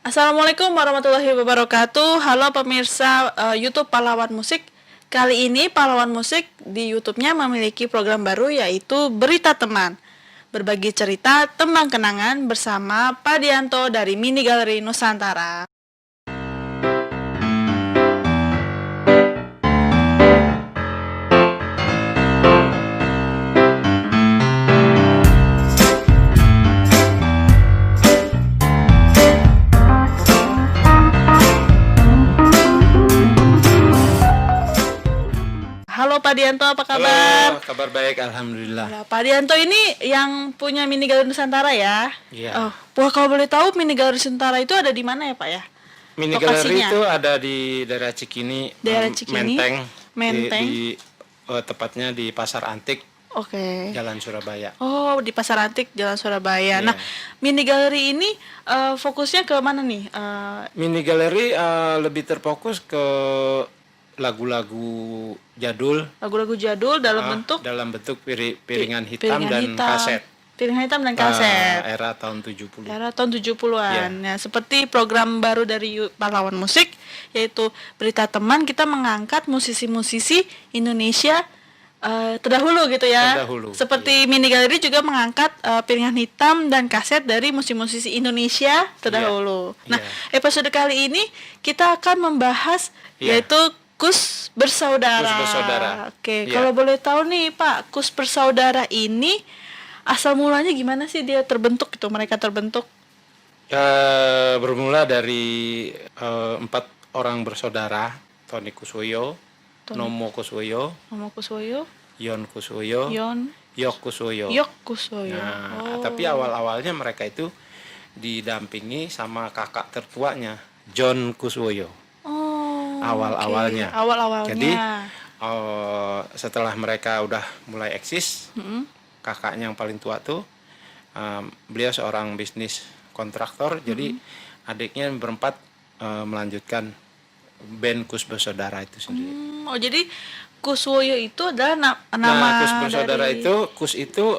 Assalamualaikum warahmatullahi wabarakatuh. Halo pemirsa YouTube Pahlawan Musik. Kali ini Pahlawan Musik di YouTube-nya memiliki program baru yaitu Berita Teman. Berbagi cerita tembang kenangan bersama Pak Dianto dari Mini Galeri Nusantara. Halo Pak Dianto, apa kabar? Halo, kabar baik, alhamdulillah. Nah, Pak Dianto ini yang punya Mini Galeri Nusantara ya? Iya. Wah, kalau boleh tahu Mini Galeri Nusantara itu ada di mana ya Pak ya? Mini Lokasinya? Galeri itu ada di daerah Cikini, Daerah Cikini, Menteng. Tepatnya di Pasar Antik, Oke. Jalan Surabaya. Oh, di Pasar Antik, Jalan Surabaya. Iya. Nah, Mini Galeri ini fokusnya ke mana nih? Mini Galeri lebih terfokus ke lagu-lagu jadul Lagu-lagu jadul dalam bentuk piringan hitam dan hitam. kaset. Piringan hitam dan kaset. Era tahun 70. Era tahun 70-an. Ya, seperti program baru dari Pahlawan Musik yaitu Berita Teman, kita mengangkat musisi-musisi Indonesia terdahulu gitu ya. Terdahulu, Seperti Mini Galeri juga mengangkat piringan hitam dan kaset dari musisi-musisi Indonesia terdahulu. Iya. Nah, episode kali ini kita akan membahas yaitu Kus Bersaudara. Kus Bersaudara. Oke, Iya. kalau boleh tahu nih Pak, Kus Bersaudara ini asal mulanya gimana sih dia terbentuk gitu, mereka terbentuk? Bermula dari 4 orang bersaudara, Tony Kuswoyo, Nomo Kuswoyo, Nomo Kuswoyo, Yon Kuswoyo, Yok Kuswoyo. Yok Kuswoyo. Nah, tapi awal-awalnya mereka itu didampingi sama kakak tertuanya, John Kuswoyo. Awal-awalnya. Okay. Awal-awalnya. Jadi setelah mereka udah mulai eksis, kakaknya yang paling tua tuh, beliau seorang bisnis kontraktor, jadi adiknya berempat melanjutkan band Kus Bersaudara itu sendiri. Oh, jadi Kuswoyo itu adalah nama Nah, Kus Bersaudara dari... Kus itu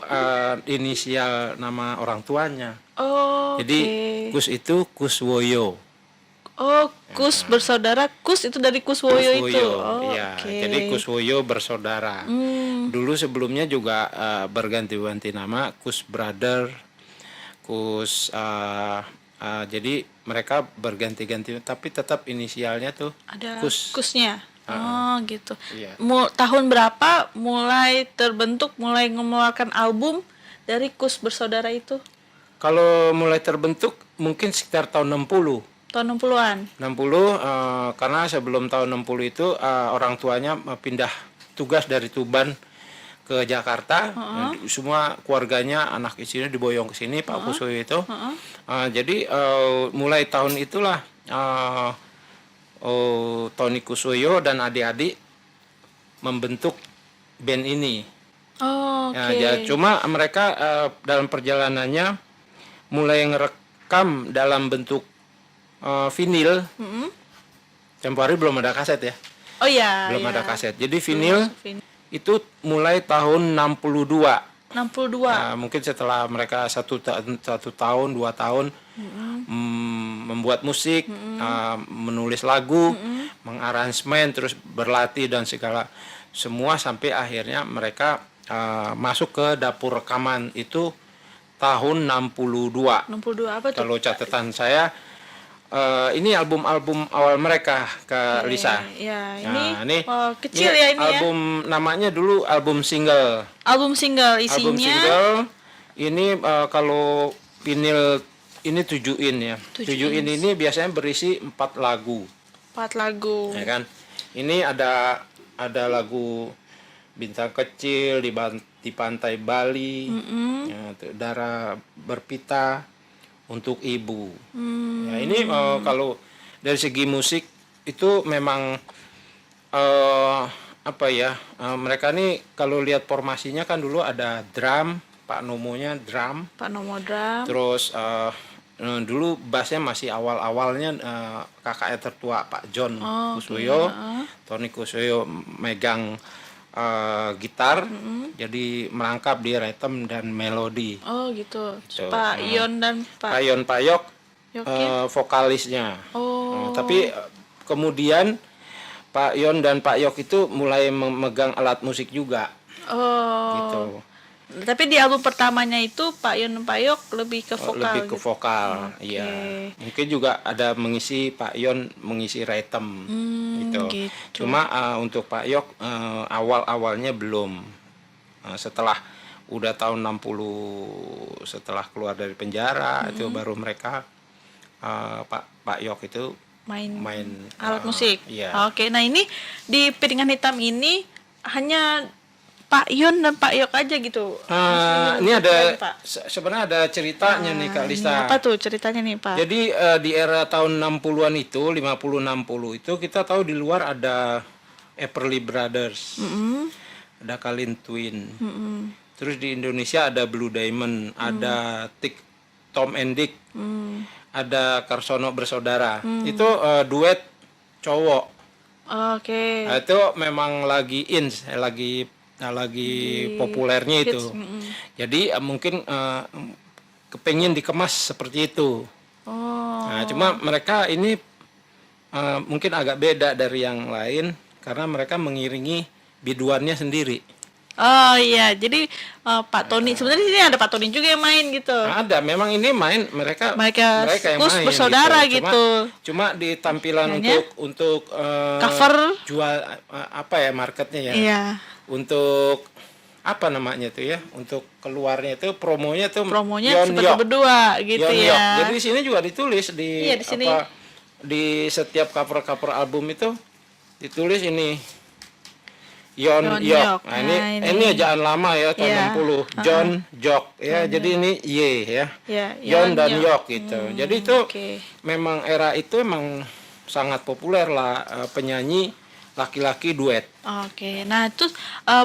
inisial nama orang tuanya. Oh, jadi Kus itu Kuswoyo. Oh, Kus Bersaudara, Kus itu dari Kuswoyo itu. Oh, iya. Jadi Kuswoyo bersaudara. Dulu sebelumnya juga berganti-ganti nama, Kus Brother, Kus. Jadi mereka berganti-ganti, tapi tetap inisialnya tuh ada Kus. Kusnya. Oh, gitu. Iya. Tahun berapa mulai terbentuk, mulai mengeluarkan album dari Kus Bersaudara itu? Kalau mulai terbentuk mungkin sekitar tahun 60. Tahun 60-an. 60, karena sebelum tahun 60 itu orang tuanya pindah tugas dari Tuban ke Jakarta. Semua keluarganya, anak istrinya diboyong ke sini, Pak Kuswoyo itu. Jadi mulai tahun itulah Tony Kuswoyo dan adik-adik membentuk band ini. Oh, Ya, cuma mereka dalam perjalanannya mulai ngerekam dalam bentuk vinil. Tempo hari belum ada kaset ya. Oh iya. Belum ada kaset. Jadi vinil itu mulai tahun 62. 62. Nah, mungkin setelah mereka satu tahun 2 tahun membuat musik, menulis lagu, mengaransemen, terus berlatih dan segala semua sampai akhirnya mereka masuk ke dapur rekaman itu tahun 62. 62 apa tuh? Kalau catatan saya ini album-album awal mereka ke Lisa. Ya, Nah, ini kecil ya ini album namanya dulu album single. Album single isinya. Album single ini kalau vinil ini 7 in ya. 7 in ini biasanya berisi 4 lagu. 4 lagu. Ya kan? Ini ada lagu Bintang Kecil di Pantai Bali. Ya, Darah Berpita, Untuk Ibu. Ya, ini kalau dari segi musik itu memang mereka nih kalau lihat formasinya kan dulu ada drum, Pak Nomonya drum. Pak Nomo drum. Terus dulu bassnya masih awal-awalnya kakaknya tertua Pak John Kuswoyo. Tony Kuswoyo megang gitar, jadi merangkap di ritme dan melodi. Oh gitu. Pak Yon dan Pak Yon Payok vokalisnya. Oh. Tapi kemudian Pak Yon dan Pak Yok itu mulai memegang alat musik juga. Oh. Gitu. Tapi di album pertamanya itu Pak Yon dan Pak Yok lebih ke vokal. Lebih ke gitu. vokal, iya. Mungkin juga ada Pak Yon mengisi rhythm gitu. Cuma untuk Pak Yok awal-awalnya belum. Setelah udah tahun 60 setelah keluar dari penjara itu baru mereka Pak Yok itu main alat musik. Iya. Oke, nah ini di Piringan Hitam ini hanya Pak Yon dan Pak Yok aja gitu. Ini ada sebenarnya ada ceritanya nih Kak Lista. Apa tuh ceritanya nih Pak? Jadi di era tahun 60-an itu, 50-60 itu kita tahu di luar ada Everly Brothers. Ada Kalin Twin. Terus di Indonesia ada Blue Diamond, ada Tom and Dick. Ada Karsono Bersaudara. Itu duet cowok. Oke. Nah, itu memang lagi lagi populernya itu. Jadi mungkin kepengen dikemas seperti itu. Nah, cuma mereka ini mungkin agak beda dari yang lain karena mereka mengiringi biduannya sendiri. Oh iya, jadi Pak Tony sebenarnya sini ada Pak Tony juga yang main gitu. Ada, memang ini main mereka yang main bersaudara gitu. Cuma di tampilan untuk cover jual apa ya marketnya ya. Iya. Untuk apa namanya tuh ya? Untuk keluarnya itu promonya seperti berdua gitu ya. Jadi di sini juga ditulis di sini. Di setiap cover album itu ditulis ini Yon Yok. Nah, ini ejaan lama ya tahun 60. John Jok ya. Jadi ini Y ya. Yon dan Yok gitu. Jadi itu memang era itu emang sangat populer lah penyanyi laki-laki duet. Oke. Nah, terus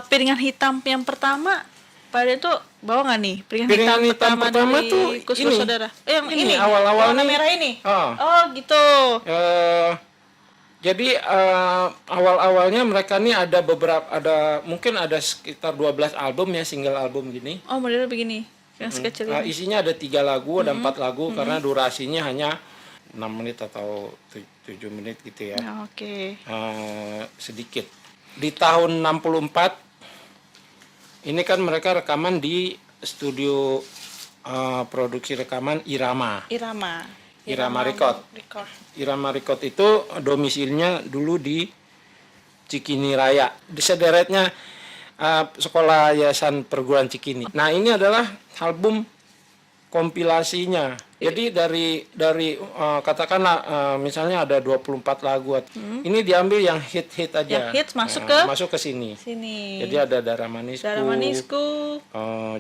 Piringan Hitam yang pertama pada itu bawa nggak nih? Piringan hitam pertama tuh Kus ini. Bersaudara. Yang ini awal-awal warna nih. merah ini. Oh gitu. Jadi awal-awalnya mereka nih mungkin ada sekitar 12 album ya, single album gini. Oh, modelnya begini. Yang sekecil ini. Isinya ada 3 lagu, ada 4 lagu karena durasinya hanya 6 menit atau 7 menit gitu ya. Oke. Sedikit. Di tahun 64 ini kan mereka rekaman di studio produksi rekaman Irama Record. Irama Record itu domisilinya dulu di Cikini Raya. Di sederetnya Sekolah Yayasan Perguruan Cikini. Nah, ini adalah album kompilasinya. Jadi dari katakanlah misalnya ada 24 lagu. Ini diambil yang hit-hit aja. Yang hits masuk ke sini. Jadi ada Darah Manisku,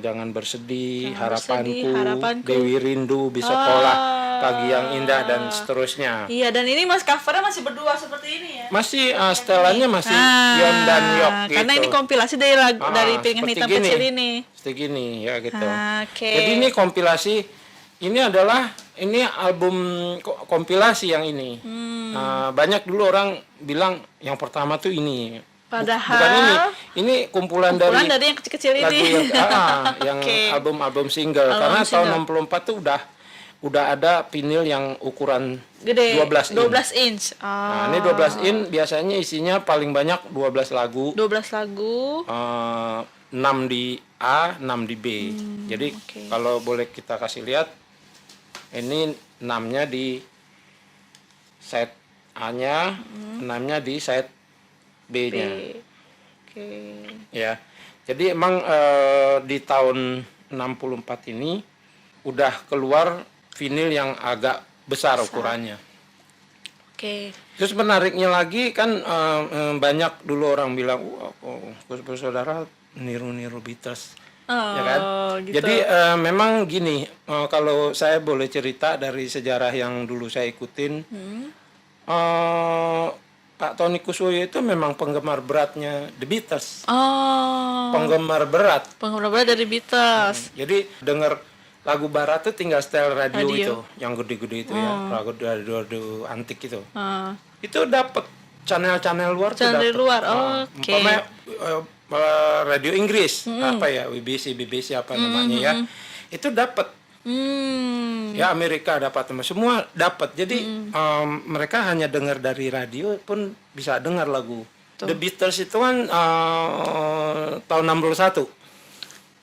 Jangan Bersedih, Harapanku, Dewi Rindu, Bisa Sekolah, Pagi Yang Indah dan seterusnya. Iya, dan ini covernya masih berdua seperti ini ya. Masih setelannya masih Yon dan Yok gitu. Karena ini kompilasi dari Piringan Hitam kecil ini. Seperti gini ya gitu. Okay. Jadi ini kompilasi. Ini album kompilasi yang ini. Banyak dulu orang bilang yang pertama tuh ini. Padahal bukan ini kumpulan dari yang kecil-kecil ini. Yang album single. Karena tahun 64 tuh udah ada vinil yang ukuran gede, 12 inch. Nah, ini 12 inch biasanya isinya paling banyak 12 lagu. 12 lagu. 6 di A, 6 di B. Jadi kalau boleh kita kasih lihat, ini 6-nya di side A-nya, 6-nya di side B-nya. Ya. Jadi emang di tahun 64 ini udah keluar vinil yang agak besar ukurannya. Terus menariknya lagi kan banyak dulu orang bilang, Kus Bersaudara niru-niru Beatles. Ya kan? Gitu. Jadi memang gini, kalau saya boleh cerita dari sejarah yang dulu saya ikutin, Pak Tony Kusuyo itu memang penggemar beratnya The Beatles. Penggemar berat dari Beatles. Jadi dengar lagu barat tuh tinggal setel radio itu, yang gede-gede itu ya, radio antik itu. Itu dapat channel luar tuh dapat. Radio Inggris, apa ya, BBC apa namanya ya, itu dapat. Ya Amerika dapat, semua dapat. Jadi mereka hanya dengar dari radio pun bisa dengar lagu. Tuh. The Beatles itu kan tahun 61.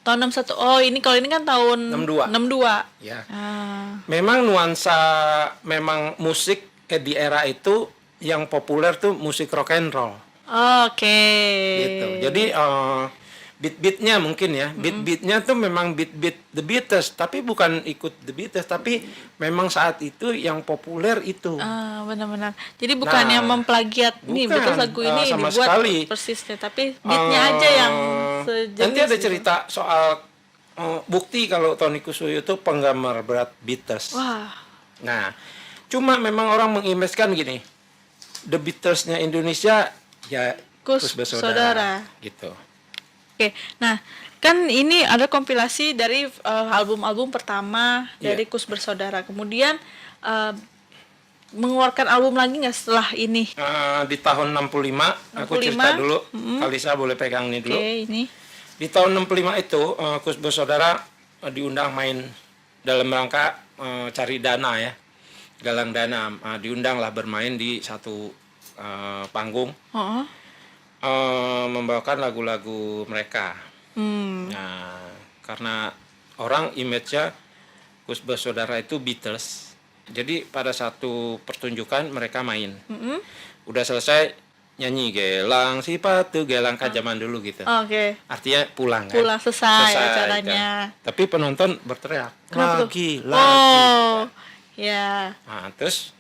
Tahun 61. Oh, ini kalau ini kan tahun 62. 62. Ya. Ah. Memang nuansa, memang musik di era itu yang populer tuh musik rock and roll. Oke. Gitu. Jadi beat-beatnya mungkin ya, beat-beatnya tuh memang beat-beat The Beatles, tapi bukan ikut The Beatles, tapi memang saat itu yang populer itu. Benar-benar. Jadi bukannya Nah, memplagiat nih bukan, betul lagu ini sama dibuat sekali. persisnya, tapi beatnya aja yang sejenis. Nanti ada gitu. cerita soal bukti kalau Tony Kusuyo itu penggemar berat Beatles. Wah. Nah, cuma memang orang mengimeskan gini, The Beatles-nya Indonesia ya Kus Bersaudara. gitu. Oke, nah kan ini ada kompilasi dari album-album pertama dari Kus Bersaudara. Kemudian mengeluarkan album lagi nggak setelah ini? Di tahun 65, aku cerita dulu. Kalisa boleh pegang ini dulu. Oke, ini. Di tahun 65 itu Kus Bersaudara diundang main dalam rangka cari dana ya, galang dana. Diundang lah bermain di satu panggung. Membawakan lagu-lagu mereka. Nah, karena orang image-nya Kus Bersaudara itu Beatles, jadi pada satu pertunjukan mereka main. Udah selesai nyanyi gelang si patu gelang kan zaman dulu gitu. Oke. Artinya pulang kan. Pulang selesai acaranya. Kan. Tapi penonton berteriak Kenapa lagi, tuh? lagi. Oh, ya. Nah, terus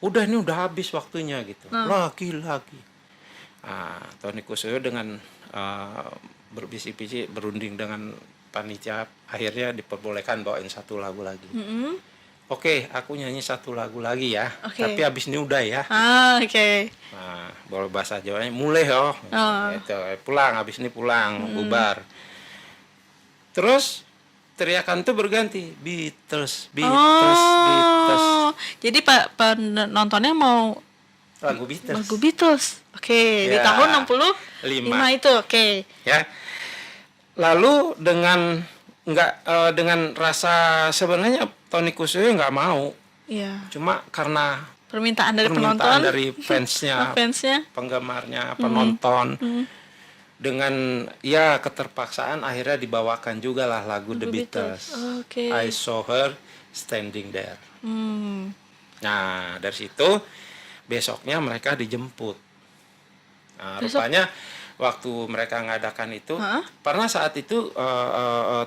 udah ini udah habis waktunya gitu. Lagi. Tony Kusuyo dengan berbisik-bisik berunding dengan panitia, akhirnya diperbolehkan bawain satu lagu lagi. Oke, aku nyanyi satu lagu lagi ya. Tapi habis ini udah ya. Oke. Nah, boleh bahasa Jawanya mulai gitu. Pulang, habis ini pulang, bubar. Terus teriakan tuh berganti, Beatles. Jadi penontonnya mau lagu Beatles. Lagu Beatles. Oke, di tahun 65 itu, oke. Ya. Lalu dengan dengan rasa sebenarnya Tony Kusuyo nggak mau. Iya. Cuma karena permintaan dari penonton, dari fansnya, penggemarnya, penonton. Dengan ya keterpaksaan akhirnya dibawakan juga lah lagu The Beatles. I Saw Her Standing There. Nah, dari situ besoknya mereka dijemput. Nah, rupanya waktu mereka ngadakan itu, karena saat itu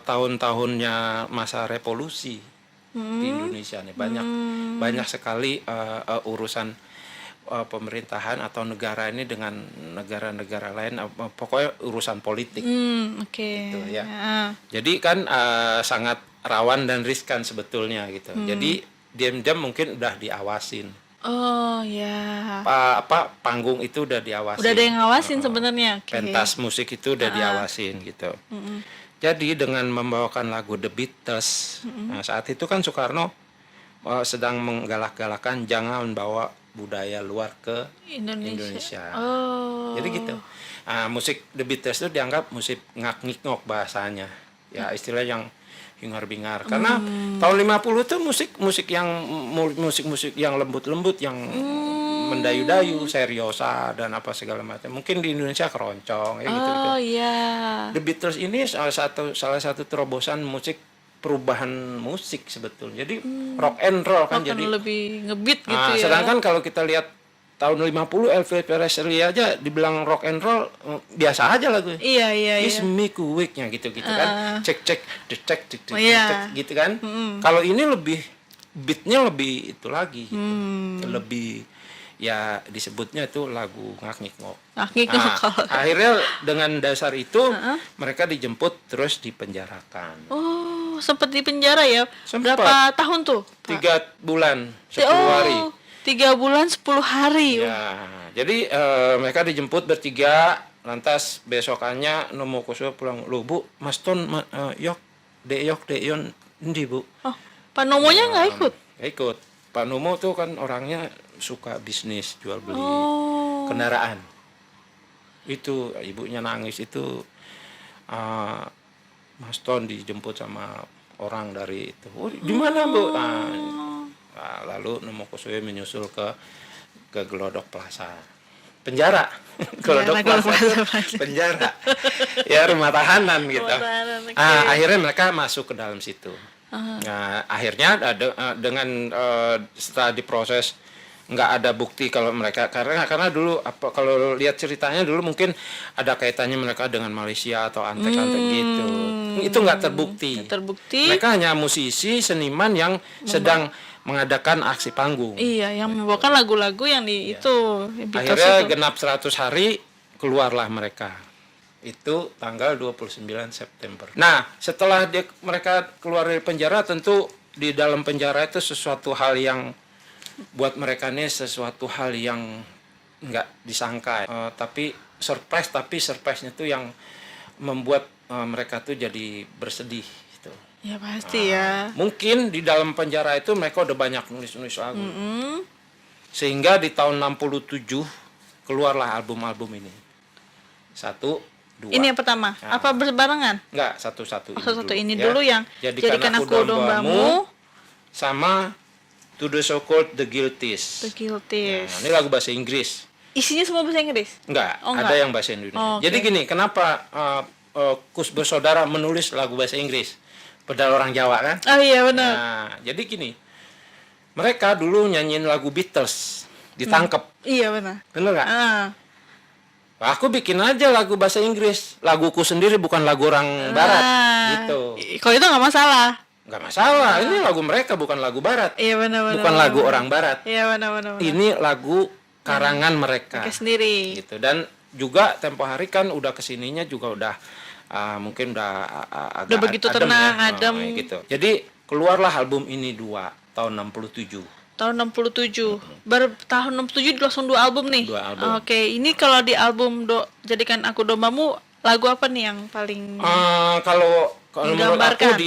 tahun-tahunnya masa revolusi di Indonesia nih, banyak sekali urusan pemerintahan atau negara ini dengan negara-negara lain, pokoknya urusan politik. Gitu ya. Jadi kan sangat rawan dan riskan sebetulnya gitu. Jadi diam-diam mungkin udah diawasin. Oh ya. Panggung itu udah diawasin. Udah ada yang ngawasin sebenarnya. Pentas musik itu udah diawasin gitu. Jadi dengan membawakan lagu The Beatles, nah saat itu kan Soekarno sedang menggalak-galakan jangan bawa budaya luar ke Indonesia. Jadi gitu. Musik The Beatles itu dianggap musik ngak-ngikngok bahasanya. Ya istilah yang hingar-bingar. Karena tahun 50 itu musik yang lembut-lembut, yang mendayu-dayu, seriosa dan apa segala macam. Mungkin di Indonesia keroncong ya gitu. The Beatles ini salah satu terobosan musik, perubahan musik sebetulnya. Jadi rock and roll kan, jadi lebih ngebeat gitu ya. Sedangkan kalau kita lihat tahun 50 Elvis Presley aja dibilang rock and roll biasa aja lagu. Iya. Is me kuwiknya gitu-gitu kan. Cek gitu kan. Kalau ini lebih beatnya lebih itu lagi gitu. Lebih ya disebutnya itu lagu ngak-ngikngok. Akhirnya dengan dasar itu mereka dijemput terus dipenjarakan. Oh, sempat di penjara ya? Sempat. Berapa tahun tuh? 3 bulan 10 hari. 3 bulan 10 hari. Ya, jadi mereka dijemput bertiga, lantas besokannya Nomo Kusuyo pulang, "Loh Bu, Mas Ton yok deyon endi Bu?" Oh, Pak Nomonya nggak ikut? Nggak ikut. Pak Nomo tuh kan orangnya suka bisnis, jual beli kendaraan. Itu ibunya nangis itu, Mas Ton dijemput sama orang dari itu. Oh, di mana Bu? Nah, lalu Nomo Kusuyo menyusul ke Glodok Plaza. Penjara. Glodok Plaza itu penjara. Ya rumah tahanan gitu. tahanan, oke. Akhirnya mereka masuk ke dalam situ. Nah, akhirnya dengan setelah diproses nggak ada bukti kalau mereka karena dulu kalau lihat ceritanya dulu mungkin ada kaitannya mereka dengan Malaysia atau antek-antek gitu. Itu nggak terbukti. Mereka hanya musisi seniman yang sedang mengadakan aksi panggung. Iya, yang membawakan lagu-lagu yang di itu. Akhirnya genap 100 hari keluarlah mereka. Itu tanggal 29 September. Nah, setelah mereka keluar dari penjara, tentu di dalam penjara itu sesuatu hal yang buat mereka ini sesuatu hal yang nggak disangka. Tapi surprise-nya itu yang membuat mereka tuh jadi bersedih. Gitu. Ya pasti ya. Mungkin di dalam penjara itu mereka udah banyak nulis-nulis lagu. Sehingga di tahun 67 keluarlah album-album ini. 1, 2. Ini yang pertama. Apa berbarengan? Enggak, satu-satu ini dulu yang Jadikan Aku Dombamu sama To the So-Called The Guilties. The Guilties. Nah, ini lagu bahasa Inggris. Isinya semua bahasa Inggris? Enggak, enggak. ada yang bahasa Indonesia. Okay. Jadi gini, kenapa Kus bersaudara menulis lagu bahasa Inggris? Padahal orang Jawa kan? Oh iya benar. Nah, jadi gini, mereka dulu nyanyiin lagu Beatles, ditangkep. Iya benar. Bener nggak? Aku bikin aja lagu bahasa Inggris, laguku sendiri bukan lagu orang Barat, gitu. Kalau itu nggak masalah. Nggak masalah, ini lagu mereka bukan lagu Barat. Iya benar. Bukan lagu orang Barat. Iya benar. Ini lagu karangan mereka. Sendiri. Gitu. Dan juga tempo hari kan udah kesininya juga udah mungkin udah agak udah begitu adem tenang, ya. adem. Gitu. Jadi keluarlah album ini tahun 67. Tahun 67. Tahun 67 langsung 2 album nih. 2 album. Oke, ini kalau di album Jadikan Aku Dombamu lagu apa nih yang paling kalau menurut aku menggambarkan?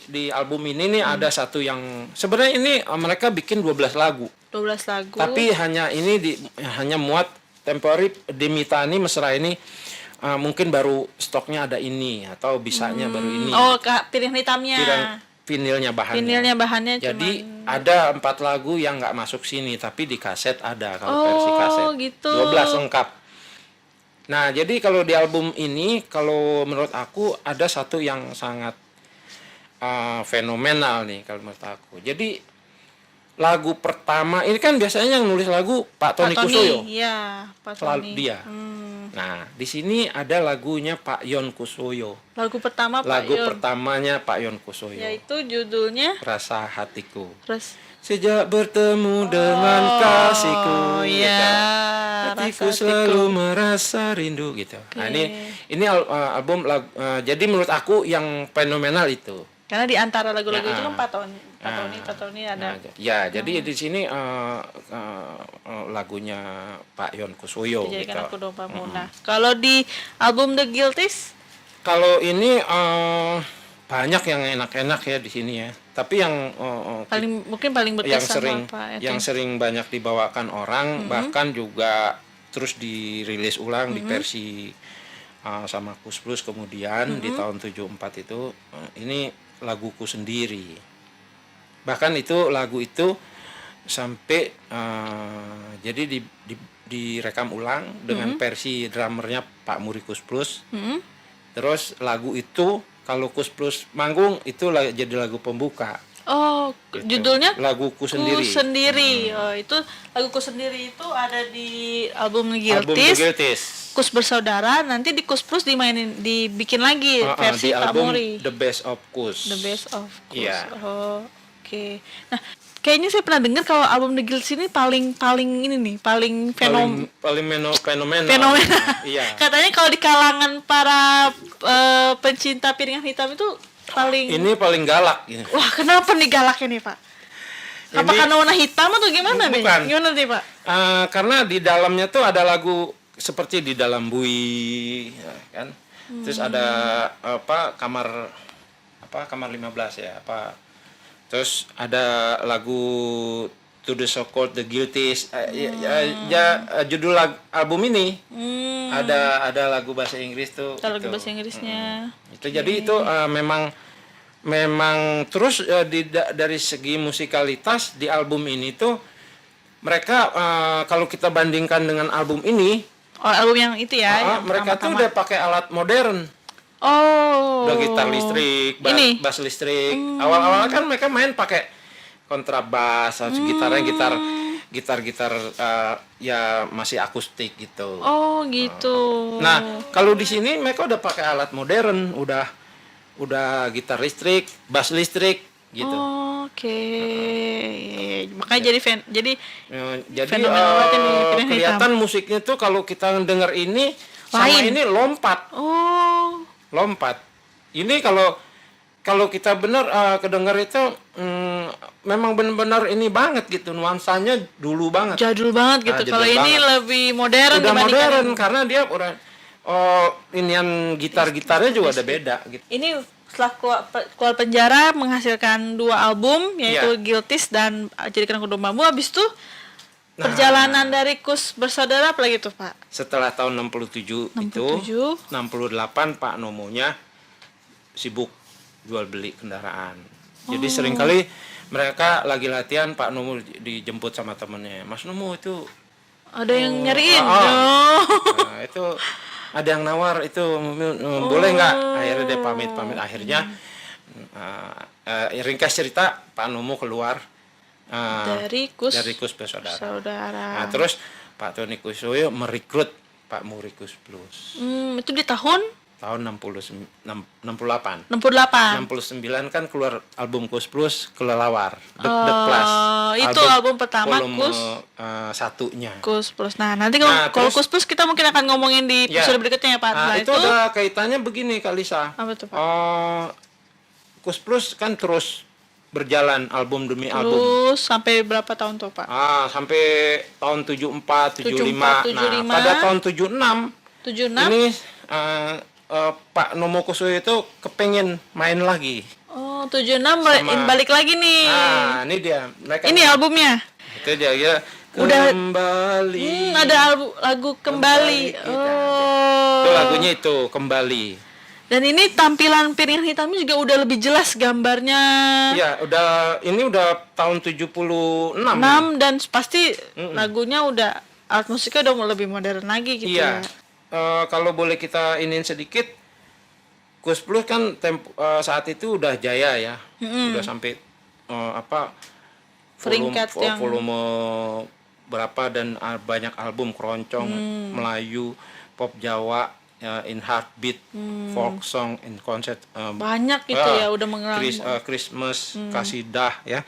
di album ini nih ada satu yang sebenarnya ini mereka bikin 12 lagu. 12 lagu. Tapi hanya muat temporary Demitani mesra ini mungkin baru stoknya ada ini atau bisanya baru ini. Oh, pilihan hitamnya. Vinilnya bahannya. Jadi ada 4 lagu yang nggak masuk sini tapi di kaset ada kalau versi kaset. Gitu. 12 lengkap. Nah, jadi kalau di album ini kalau menurut aku ada satu yang sangat fenomenal nih kalau menurut aku. Jadi lagu pertama ini kan biasanya yang nulis lagu Pak Tony Kusuyo. Iya, Pak Selalu Tony. dia. Nah, di sini ada lagunya Pak Yon Kusuyo. Lagu pertama Pertamanya Pak Yon Kusuyo. Yaitu judulnya Rasa Hatiku. Sejak bertemu dengan kasihku, hatiku selalu merasa rindu gitu. Nah, ini album jadi menurut aku yang fenomenal itu. Karena di antara lagu-lagu itu kan Pak Tony ada. Jadi di sini lagunya Pak Yon Kusuyo Jadikan gitu. Aku Dombamu. Nah, kalau di album The Guilties? Kalau ini banyak yang enak-enak ya di sini ya. Tapi yang mungkin paling berkesan yang sering banyak dibawakan orang, bahkan juga terus dirilis ulang di versi sama Kus Plus kemudian di tahun 74 itu ini laguku sendiri. Bahkan itu lagu itu sampai jadi direkam ulang dengan versi drummernya Pak Muri Kus Plus. Terus lagu itu kalau Kus Plus manggung itu jadi lagu pembuka. Oh, gitu. Judulnya Laguku Sendiri. Oh, itu Laguku Sendiri itu ada di album Guilties. Kus Bersaudara, nanti di Kus Plus dibikin lagi versi di Pak album Muri. The Best of Kus. The Best of Kus. Iya. Oh, oke. Nah, kayaknya saya pernah dengar kalau album The Guilties ini paling ini nih, paling fenomenal. Iya. Katanya kalau di kalangan para pencinta piringan hitam itu ini paling galak gitu. Wah, kenapa nih galaknya nih, Pak? Apa karena warna hitam atau gimana nih? Bukan. Gimana nih, Pak? Karena di dalamnya tuh ada lagu seperti Di Dalam Bui ya, kan. Terus ada kamar 15 ya, terus ada lagu To the So-Called The Guilties. Judul album ini ada lagu bahasa Inggris tuh. Lagu bahasa Inggrisnya. Itu jadi itu memang memang terus dari segi musikalitas di album ini tuh mereka kalau kita bandingkan dengan album ini, Oh, album yang itu ya, yang mereka tuh pertama-tama. udah pakai alat modern. Oh. Udah gitar listrik, Ini? bass listrik. Awal-awal kan mereka main pakai kontrabas, gitarnya gitar ya masih akustik gitu. Oh, gitu. Nah, kalau di sini mereka udah pakai alat modern, udah gitar listrik, bass listrik gitu. Oke. Makanya jadi Jadi fenomenal banget ini, piringan kelihatan musiknya tuh kalau kita denger ini sama Lain. ini lompat. Lompat. Ini kalau kita benar kedenger itu memang benar-benar ini banget gitu, nuansanya dulu banget. jadul banget gitu. Jadul Kalau ini banget. lebih modern Udah dibandingkan modern yang- karena dia udah inian gitar-gitarnya juga udah beda gitu. Ini setelah keluar penjara menghasilkan 2 album yaitu Iya. Guilties dan Jadikan Aku Dombamu. Habis itu perjalanan dari Kus Bersaudara apa lagi tuh, Pak? Setelah tahun 67 itu 68 Pak Nomonya sibuk jual beli kendaraan. Jadi seringkali mereka lagi latihan Pak Nomo dijemput sama temennya. Mas Nomo itu Ada yang nyariin. nah, itu ada yang nawar itu boleh nggak? Akhirnya dia pamit akhirnya ringkas cerita Pak Nomo keluar Dari Kus Bersaudara. Saudara. Nah, terus Pak Tony Kusoyo merekrut Pak Murikus Blues Itu di tahun tahun 68. 68. 69 kan keluar album Kus Plus Kelelawar The Plus. Itu album pertama volume, Kus satunya. Kus Plus. Nah, nanti kalau terus- Kus Plus kita mungkin akan ngomongin di Ya. episode berikutnya ya, Pak. Setelah itu ada kaitannya begini Kak Lisa. apa tuh, Pak? Kus Plus kan terus berjalan album demi album. Terus sampai berapa tahun tuh, Pak? Sampai tahun 74, 75. 75. Nah, pada tahun 76 76. ini Pak Nomo Kusoyo itu kepengen main lagi. Oh, 76 Sama- balik lagi nih. Nah, ini dia. Mereka Ini albumnya. itu dia ya. Udah- Kembali. Ada lagu Kembali. Kita. Oh. Itu lagunya itu Kembali. Dan ini tampilan piringan hitamnya juga udah lebih jelas gambarnya. Iya, ini udah tahun 76. 6 dan pasti lagunya udah alat musiknya udah lebih modern lagi gitu Iya. ya. Kalau boleh kita inin sedikit, Kus Plus kan saat itu udah jaya ya. Udah sampai Peringkat yang- volume berapa dan banyak album keroncong, Melayu, pop Jawa, in heartbeat, folk song, in concert, Banyak gitu ya udah mengelang. Christmas, kasidah ya.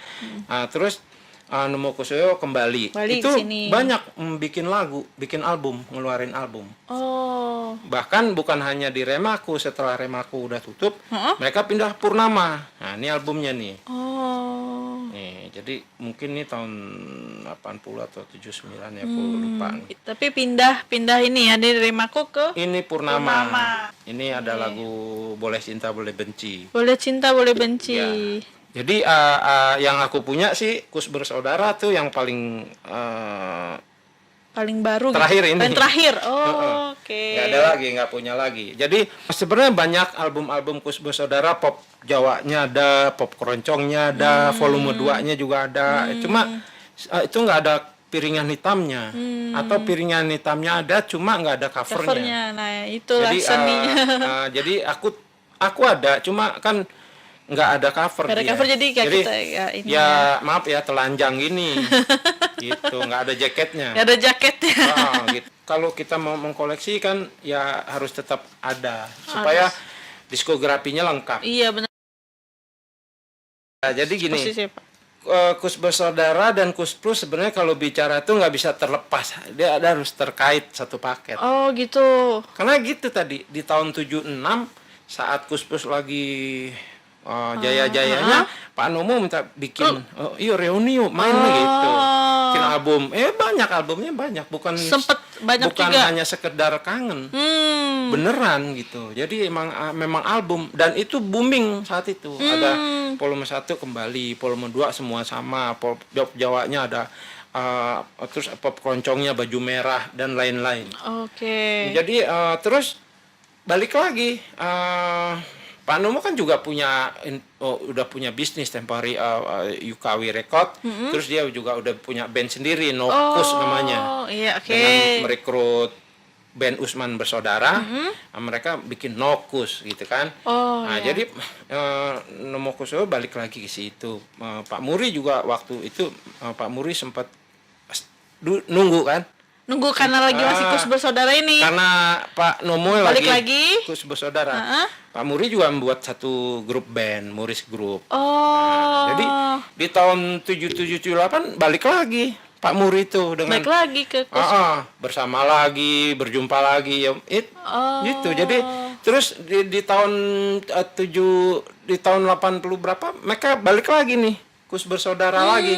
Terus Nomo Kusoyo kembali. Balik Itu sini. banyak bikin lagu, bikin album, ngeluarin album. Oh. Bahkan bukan hanya di Remaku, setelah Remaku udah tutup, mereka pindah Purnama. Nah, ini albumnya nih. Oh. Nih, jadi mungkin nih tahun 80 atau 79 ya, aku lupa nih. Tapi pindah ini ya dari Mako ke Ini Purnama. Purnama. Ini ada lagu Boleh Cinta Boleh Benci. Boleh Cinta Boleh Benci. Ya. Jadi yang aku punya sih Kus Bersaudara tuh yang paling Paling baru Terakhir gitu. ini. Paling terakhir. Oh, oke. nggak ada lagi, nggak punya lagi. Jadi sebenarnya banyak album-album Kus Bersaudara, pop Jawanya ada, pop keroncongnya ada, volume 2-nya juga ada. Cuma itu nggak ada piringan hitamnya, atau piringan hitamnya ada, cuma nggak ada covernya. Covernya. Nah, itulah Jadi seni. jadi aku ada, cuma kan nggak ada cover. Nggak ada dia. cover, jadi kayak kita ya ini ya maaf ya, telanjang gini, gitu, nggak ada jaketnya. Nggak ada jaketnya. Gitu. Kalau kita mau mengkoleksi kan ya harus tetap ada supaya diskografinya lengkap. Iya benar. Nah, jadi gini, Posisi, Pak. Kus Bersaudara dan Kus Plus sebenarnya kalau bicara itu nggak bisa terlepas, dia harus terkait satu paket. Oh, gitu. Karena gitu tadi di tahun 76 saat Kus Plus lagi jaya-jayanya, Pak Nomo minta bikin, yuk reuni yuk main gitu, bikin album. Banyak albumnya, banyak, bukan Sempet banyak bukan juga. hanya sekedar kangen, beneran gitu. Jadi memang album, dan itu booming saat itu. Ada volume 1 kembali, volume 2 semua sama, pop Jawanya ada, terus pop keroncongnya Baju Merah dan lain-lain. Oke. Jadi terus balik lagi Pak Nomo kan juga udah punya bisnis tempo hari Yukawi Record, terus dia juga udah punya band sendiri, Nokus namanya. Oh, iya, oke. Dengan merekrut band Usman Bersaudara, mereka bikin Nokus gitu kan. Oh, Nah, iya. jadi Nomo Kusuyo balik lagi ke situ. Pak Muri juga waktu itu Pak Muri sempat nunggu kan. Nunggu karena lagi masih Kus Bersaudara ini. Karena Pak Nomo Balik lagi. Kus Bersaudara. Pak Muri juga membuat satu grup band, Muris Group. Oh. Jadi di tahun 7778 balik lagi Pak Muri itu dengan Balik lagi ke Kus. bersama lagi, berjumpa lagi ya gitu. Jadi terus di tahun 80 berapa mereka balik lagi nih Kus Bersaudara lagi.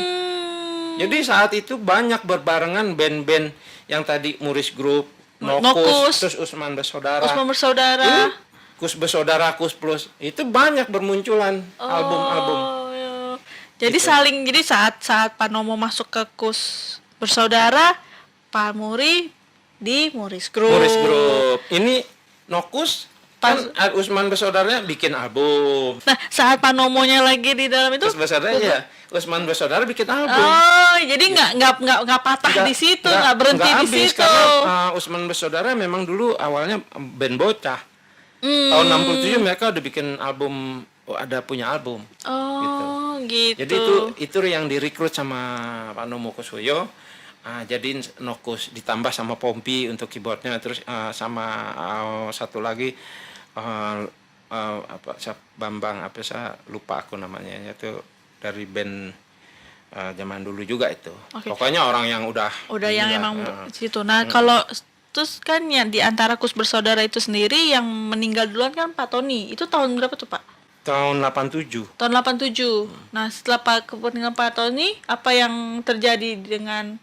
Jadi saat itu banyak berbarengan band-band yang tadi Muris Group, Nokus, terus Usman Bersaudara. Usman Bersaudara. Ini Kus Bersaudara, Kus Plus. Itu banyak bermunculan album-album. Iya. Jadi jadi saat Pak Nomo masuk ke Kus Bersaudara, Pak Muri di Muris Group. Muris Group. Ini Nokus kan Usman Bersaudaranya bikin album. Nah, saat Pak Nomonya lagi di dalam itu Kus Bersaudara ya. Usman Bersaudara bikin album. Oh, jadi nggak patah di situ, nggak berhenti di habis, situ. karena Usman Bersaudara memang dulu awalnya band bocah. Tahun 67 mereka udah bikin album, ada punya album. Oh, gitu. Jadi itu yang direkrut sama Pak Nomo Kusuyo. Jadiin Nokus ditambah sama Pompi untuk keyboardnya, terus sama satu lagi Bambang saya lupa aku namanya, itu dari band zaman dulu juga itu. Oke. Pokoknya orang yang udah yang emang situ. Nah, kalau terus kan yang di antara Kus Bersaudara itu sendiri yang meninggal duluan kan Pak Tony. Itu tahun berapa tuh, Pak? tahun 87. Tahun 87. Nah, setelah kepentingan Pak Tony, apa yang terjadi dengan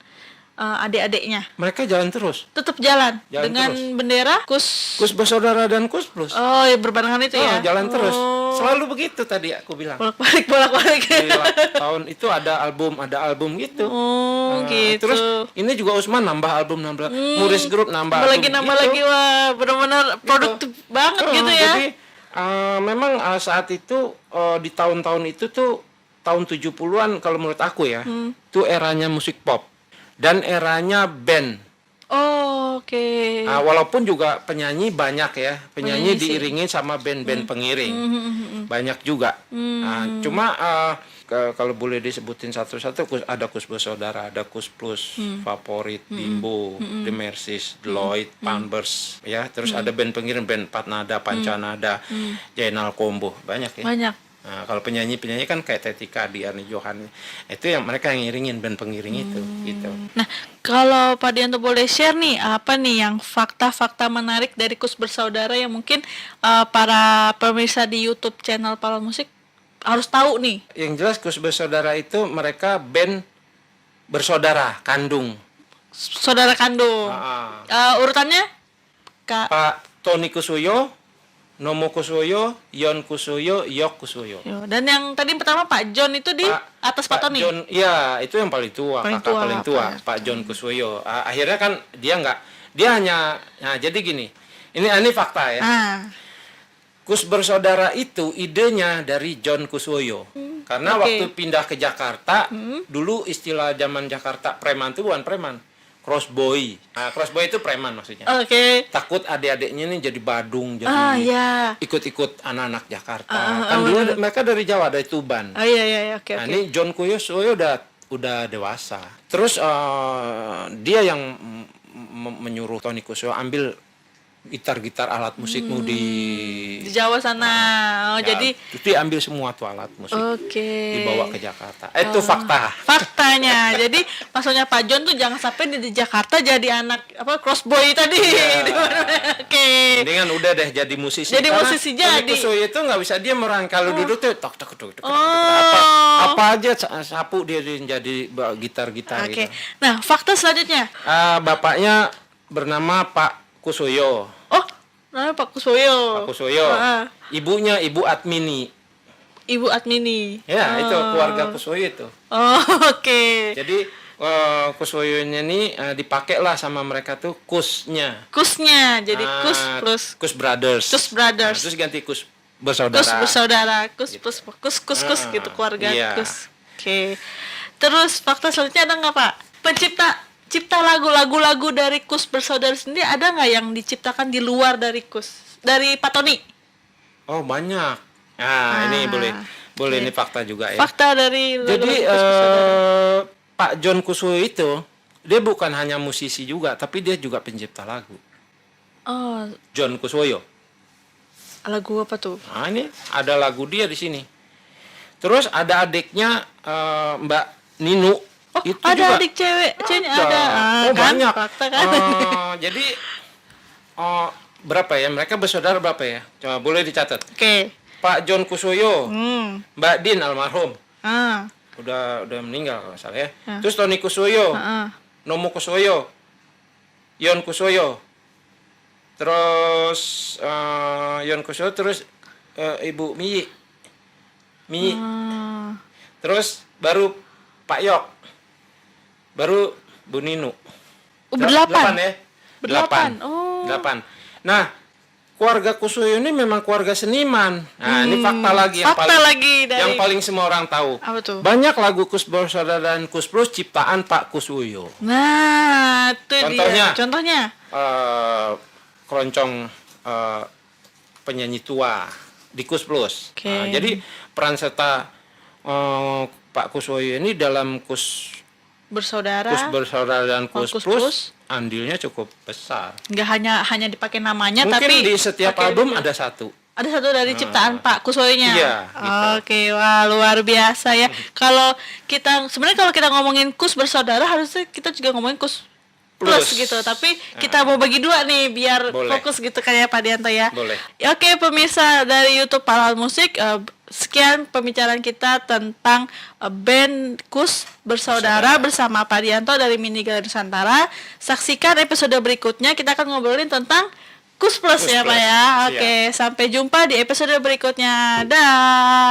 adik-adiknya? Mereka jalan terus. Tetap jalan dengan terus. bendera Kus Bersaudara dan Kus Plus. Oh, ya berbarengan itu ya. Jalan terus. Selalu begitu tadi aku bilang. Bolak-balik. Di tahun itu ada album gitu. Oh, gitu. Terus ini juga Usman nambah album, Muris Group nambah album. Nambah lagi, wah, benar-benar produktif banget gitu ya. Jadi memang saat itu di tahun-tahun itu tuh tahun 70-an kalau menurut aku ya, itu eranya musik pop dan eranya band. Oh, oke. Walaupun juga penyanyi banyak ya, penyanyi diiringi sama band-band pengiring, banyak juga. Cuma kalau boleh disebutin satu-satu, ada Kus Bersaudara, ada Kus Plus, Favorit, Bimbo, The Mercies, Lloyd, Pampers, ya. Terus ada band pengiring, band Patnada, Pancanada, Jainal Kombo, banyak ya. Banyak. Kalau penyanyi kan kayak Tetika, Diani Johan, itu yang mereka yang ngiringin band pengiring itu, gitu. Nah, kalau Pak Dianto boleh share nih, apa nih yang fakta-fakta menarik dari Kus Bersaudara yang mungkin para pemirsa di YouTube channel Pahlawan Musik harus tahu nih? Yang jelas Kus Bersaudara itu mereka band bersaudara kandung. Saudara kandung. Urutannya? Pak Tony Kusuyo, Nomo Kusuyo, Yon Kusuyo, Yok Kusuyo. Dan yang tadi pertama Pak John itu di atas Pak Tony? John, iya, itu yang paling tua, kakak paling tua, Pak John Kusuyo. Akhirnya kan dia hanya, jadi gini, ini fakta ya. Kus Bersaudara itu idenya dari John Kusuyo. Karena waktu pindah ke Jakarta, dulu istilah zaman Jakarta preman itu bukan preman. Crossboy. Crossboy itu preman maksudnya. Oke. Takut adik-adiknya ini jadi badung, jadi ikut-ikut anak-anak Jakarta. Kan dulu mereka dari Jawa, dari Tuban. Iya, oke. Ini John Kusuyo udah dewasa. Terus dia yang menyuruh Tony Kusuyo ambil gitar-gitar alat musikmu di Jawa sana. Jadi terus dia ambil semua tuh alat musik. Dibawa ke Jakarta. Itu faktanya. Jadi maksudnya Pak John tuh jangan sampai di Jakarta jadi anak crossboy tadi. Mendingan udah deh jadi musisi. Jadi musisi jadi. Tony Kusuyo itu nggak bisa dia merang, kalau duduk tuh tok apa aja sapu dia jadi gitar-gitar gitu. Nah, fakta selanjutnya. Bapaknya bernama Pak Kusuyo. Namanya Pak Kusuyo. Ibunya Ibu Atmini. Ibu Atmini. Ya, itu keluarga Kusuyo itu. Oke. Jadi Kusuyonya ini dipakai lah sama mereka tuh Kusnya. Kusnya, jadi Kus plus Kus Brothers. Kus Brothers. Terus ganti Kus bersaudara. Kus bersaudara, kus gitu keluarga Iya. Kus. Oke. Terus fakta selanjutnya ada nggak Pak? Cipta lagu-lagu dari Kus bersaudara sendiri ada nggak yang diciptakan di luar dari Kus? Dari Pak Tony? Oh, banyak. Nah, ini boleh ini fakta juga ya. Fakta dari Jadi lagu-lagu Kus bersaudara. Pak John Kusuyo itu dia bukan hanya musisi juga, tapi dia juga pencipta lagu. Oh, John Kusuyo. lagu apa tuh? Nah, ini ada lagu dia di sini. Terus ada adiknya Mbak Ninu. Oh, Itu ada juga adik ceweknya ada. Oh, Kan? banyak. Fakta kan? Jadi berapa ya? Mereka bersaudara berapa ya? Coba boleh dicatat. Oke. Pak John Kusuyo, Hmm. Mbak Din almarhum. Ah. Udah meninggal kalau nggak salah ya. Ah. Terus Tony Kusuyo, Ah. Nomo Kusuyo, Yon Kusuyo. Terus Yon Kusuyo, terus Ibu Miyi. Ah. Terus baru Pak Yok. Baru Bu Ninu. Oh, berdelapan? Ya? Berdelapan, oh. 8. Nah, keluarga Kusuyo ini memang keluarga seniman. Nah, ini fakta lagi yang Fakta paling lagi dari yang paling semua orang tahu. Apa tuh? Banyak lagu Kus Bersaudara dan Kus Plus ciptaan Pak Kusuyo. Nah, itu Contohnya? dia. Contohnya? Keroncong penyanyi tua di Kus Plus. Oke. Nah, jadi peran serta Pak Kusuyo ini dalam Kus Bersaudara. Bersaudara dan Oh, Kus Kus Plus Plus. andilnya cukup besar. Nggak hanya dipakai namanya, Mungkin tapi di setiap pakai album juga. ada satu. Ada satu dari ciptaan Pak Kusoynya. Iya, gitu. Oke, wah luar biasa ya. Kalau kita ngomongin Kus bersaudara harusnya kita juga ngomongin Kus plus Plus. gitu. Tapi kita mau bagi dua nih biar Boleh. fokus gitu kayak Pak Dianto ya. Boleh. Ya, oke pemirsa dari YouTube Pahlawan Musik, sekian pembicaraan kita tentang band Kus bersaudara bersama Pak Dianto dari Mini Galeri Nusantara. Saksikan episode berikutnya, kita akan ngobrolin tentang Kus Plus Kus ya Plus. Pak ya. Siap. Oke, sampai jumpa di episode berikutnya. Dah.